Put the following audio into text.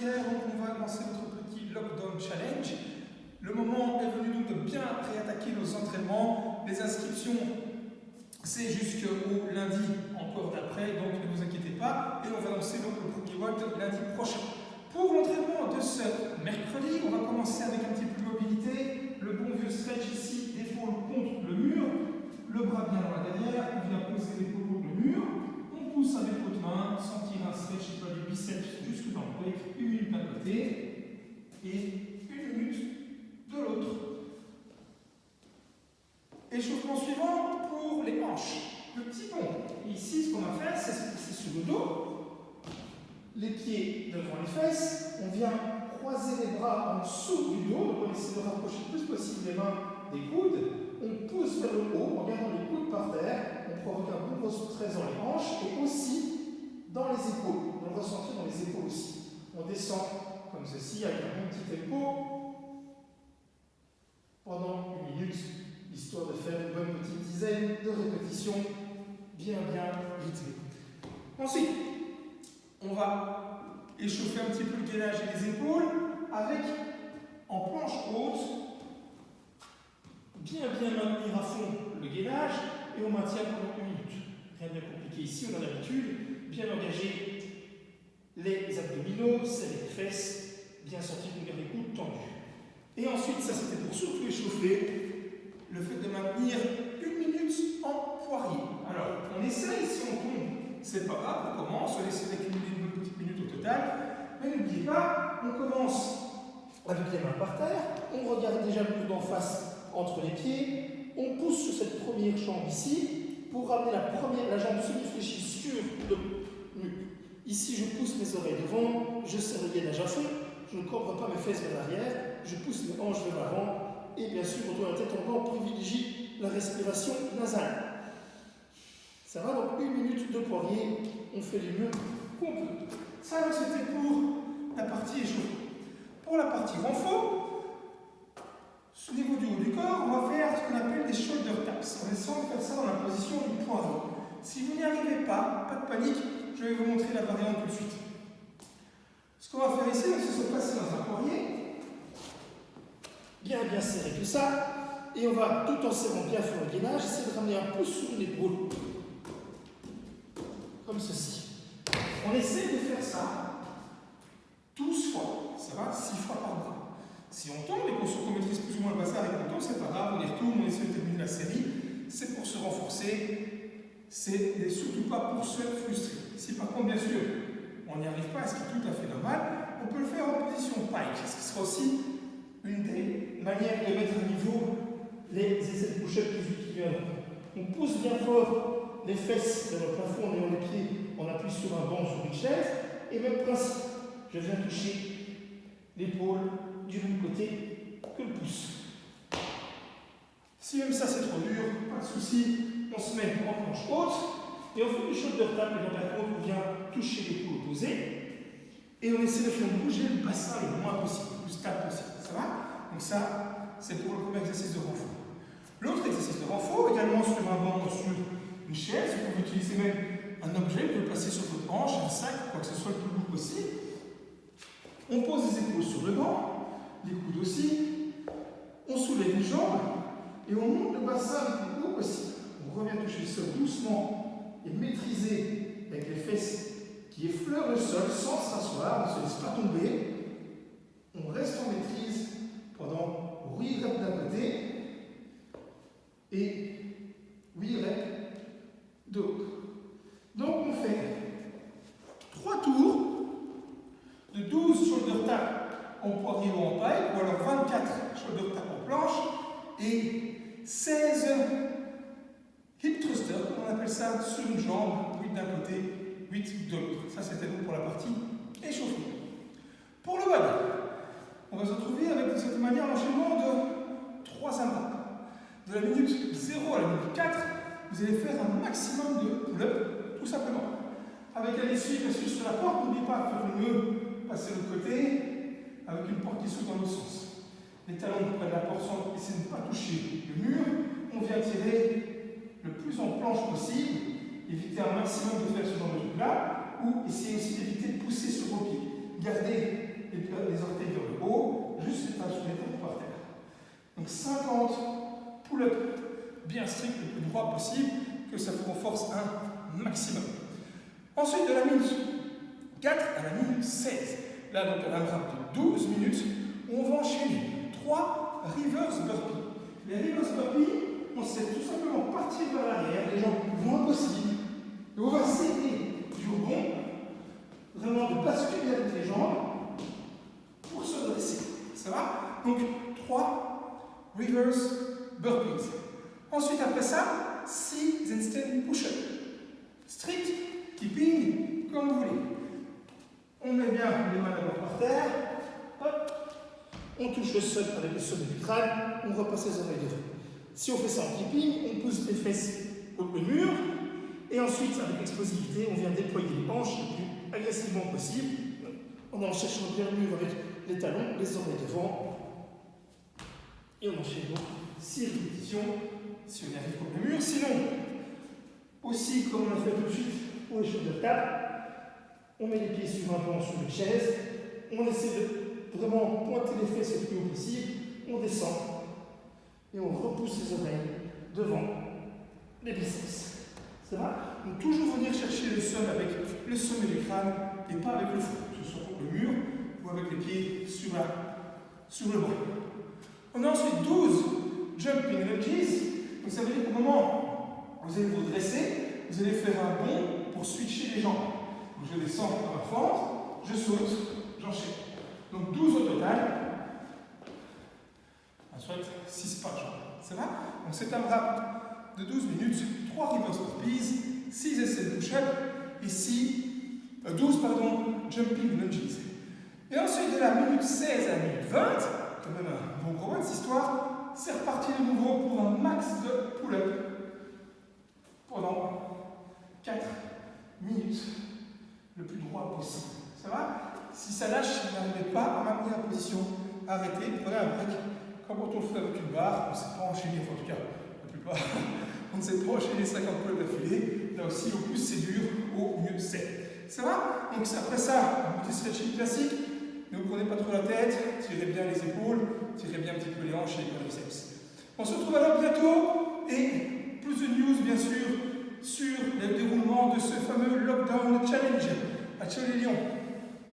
Pierre, on va lancer notre petit Lockdown Challenge. Le moment est venu donc de bien réattaquer nos entraînements. Les inscriptions, c'est jusqu'au lundi encore d'après, donc ne vous inquiétez pas. Et on va lancer donc le premier WOD lundi prochain. Pour l'entraînement de ce mercredi, on va commencer avec un petit peu de mobilité. Le bon vieux stretch ici, d'épaule contre le mur. Le bras bien dans la derrière, on vient poser l'épaule contre le mur. On pousse avec l'autre main, sentir un stretch du biceps jusque dans le bec. 1 minute d'un côté et 1 minute de l'autre. Échauffement suivant pour les hanches. Le petit bond. Ici, ce qu'on va faire, c'est se placer sur le dos. Les pieds devant les fesses. On vient croiser les bras en dessous du dos. Donc on essaie de rapprocher le plus possible les mains des coudes. On pousse vers le haut en gardant les coudes par terre. On provoque un bon stress dans les hanches et aussi dans les épaules. On le ressent dans les épaules aussi. On descend comme ceci avec un bon petit tempo pendant 1 minute, histoire de faire une bonne petite dizaine de répétitions bien rythmées. Ensuite, on va échauffer un petit peu le gainage et les épaules avec, en planche haute, bien maintenir à fond le gainage et on maintient pendant 1 minute. Rien de bien compliqué ici, on a l'habitude, bien engager les abdominaux, serrer les fesses, bien sentir qu'on garde les coudes tendus. Et ensuite, ça c'était pour surtout échauffer le fait de maintenir 1 minute en poirier. Alors, on essaye, si on tombe, c'est pas grave, on commence, on essaie avec une petite minute au total, mais n'oubliez pas, on commence avec les mains par terre, on regarde déjà le mur d'en face entre les pieds, on pousse sur cette première jambe ici pour ramener la jambe semi-fléchie sur le mur. Ici, je pousse mes oreilles devant, je serre le gainage à fond, je ne cambre pas mes fesses vers l'arrière, je pousse mes hanches vers l'avant et bien sûr, on tourne la tête en bas, on privilégie la respiration nasale. Ça va, donc 1 minute de poirier, on fait les mieux qu'on peut. Ça, c'était pour la partie échauffée. Pour la partie renfort, au niveau du haut du corps, on va faire ce qu'on appelle des shoulder taps. On essaie de faire ça dans la position du poirier. Si vous n'y arrivez pas, pas de panique, je vais vous montrer la variante tout de suite. Ce qu'on va faire ici, c'est se placer dans un poirier, bien serrer tout ça, et on va, tout en serrant bien fort le gainage, essayer de ramener un pouce sur l'épaule, comme ceci. On essaie de faire ça 12 fois, ça va, 6 fois par bras. Si on tombe et qu'on maîtrise plus ou moins le bassin avec le temps, c'est pas grave, on y retourne, on essaie de terminer la série. C'est pour se renforcer, c'est surtout pas pour se frustrer. Si par contre, bien sûr, on n'y arrive pas, ce qui est tout à fait normal, on peut le faire en position pike, ce qui sera aussi une des manières de mettre à niveau les essais de push-up qui viendront. On pousse bien fort les fesses vers le plafond en ayant les pieds, on appuie sur un banc, sur une chaise, et même principe, je viens toucher l'épaule du même côté que le pouce. Si même ça c'est trop dur, pas de souci, on se met en planche haute et on fait du shoulder tap et dans la contre on vient toucher les coudes opposés et on essaie de faire bouger le bassin le moins possible, le plus stable possible. Ça va? Donc ça, c'est pour le premier exercice de renfort. L'autre exercice de renfort, également sur un banc ou sur une chaise, vous pouvez utiliser même un objet, vous pouvez le placer sur votre hanche, un sac, quoi que ce soit le plus lourd possible. On pose les épaules sur le banc, les coudes aussi, on soulève une jambe et on monte le bassin le plus haut possible. On revient toucher le sol doucement et maîtriser avec les fesses qui effleurent le sol sans s'asseoir, on ne se laisse pas tomber. On reste en maîtrise pendant 8 reps d'un côté et 8 reps de l'autre. Donc on fait 3 tours de 12 shoulder taps en poirier ou en paille, ou alors 24 shoulder taps en planche et 16 hip thrusters, on appelle ça sur une jambe, 8 d'un côté, 8 de l'autre. Ça c'était donc pour la partie échauffement. Pour le WOD, on va se retrouver avec de cette manière l'enchaînement de 3 impacts. De la minute 0 à la minute 4, vous allez faire un maximum de pull-up, tout simplement. Avec un essuie bien sûr sur la porte, n'oubliez pas de faire le nœud, passer de l'autre côté, avec une porte qui s'ouvre dans l'autre sens. Les talons près de la porte sans essayer de ne pas toucher le mur. On vient tirer le plus en planche possible. Évitez un maximum de faire ce genre de truc-là. Ou essayez aussi d'éviter de pousser sur vos pieds. Gardez les orteils vers le haut, juste les talons par terre. Donc 50 pull-ups bien stricts, le plus droit possible, que ça vous renforce un maximum. Ensuite, de la minute 4 à la minute 16, là donc à l'intervalle de 12 minutes, on va enchaîner 3 reverse burpees. Les reverse burpees, on sait tout simplement partir vers l'arrière, les jambes le plus loin possible, et on va s'aider du rebond, vraiment de basculer avec les jambes pour se dresser. Ça va? Donc 3 reverse burpees. Ensuite, après ça, 6 handstand push-up. Strict, keeping, comme vous voulez. On met bien les mains d'abord par terre. Hop. On touche le sol avec le sommet du crâne. On repasse les oreilles devant. Si on fait ça en keeping, on pousse les fesses contre le mur. Et ensuite, avec explosivité, on vient déployer les hanches le plus agressivement possible. On en cherchant bien le mur avec les talons, les oreilles devant. Et on enchaîne donc 6 répétitions si on y arrive contre le mur. Sinon, aussi, comme on a fait tout de suite pour les shoulder taps, on met les pieds sur un banc, sur une chaise, on essaie de vraiment pointer les fesses le plus haut possible, on descend et on repousse les oreilles devant les biceps. Ça va? Donc toujours venir chercher le sol avec le sommet du crâne et pas avec le front, que ce soit contre le mur ou avec les pieds sur le banc. On a ensuite 12 jumping lunges. Donc ça veut dire qu'au moment où vous allez vous dresser, vous allez faire un bond pour switcher les jambes. Donc je descends dans la fente, je saute, j'enchaîne. Donc 12 au total. Ensuite 6 par jambe. Ça va? Donc c'est un rap de 12 minutes, 3 reverse burpees, 6 essais de push-up et 12 jumping lunges. Et ensuite de la minute 16 à la minute 20, quand même un bon gros match cette histoire, c'est reparti de nouveau pour un max de pull-up pendant 4 minutes, le plus droit possible. Ça va? Si ça lâche, si vous n'arrivez pas à maintenir la position, arrêtez, prenez un break. Comme quand on le fait avec une barre, on ne s'est pas enchaîné, en tout cas, la plupart, on ne s'est pas enchaîné 50 pull-ups d'affilée. Là aussi, au plus c'est dur, au mieux c'est. Ça va? Donc après ça, un petit stretching classique. Ne vous prenez pas trop la tête, tirez bien les épaules, tirez bien un petit peu les hanches et les quadriceps. On se retrouve alors bientôt et plus de news bien sûr sur le déroulement de ce fameux Lockdown Challenge à Cholet-Lyon.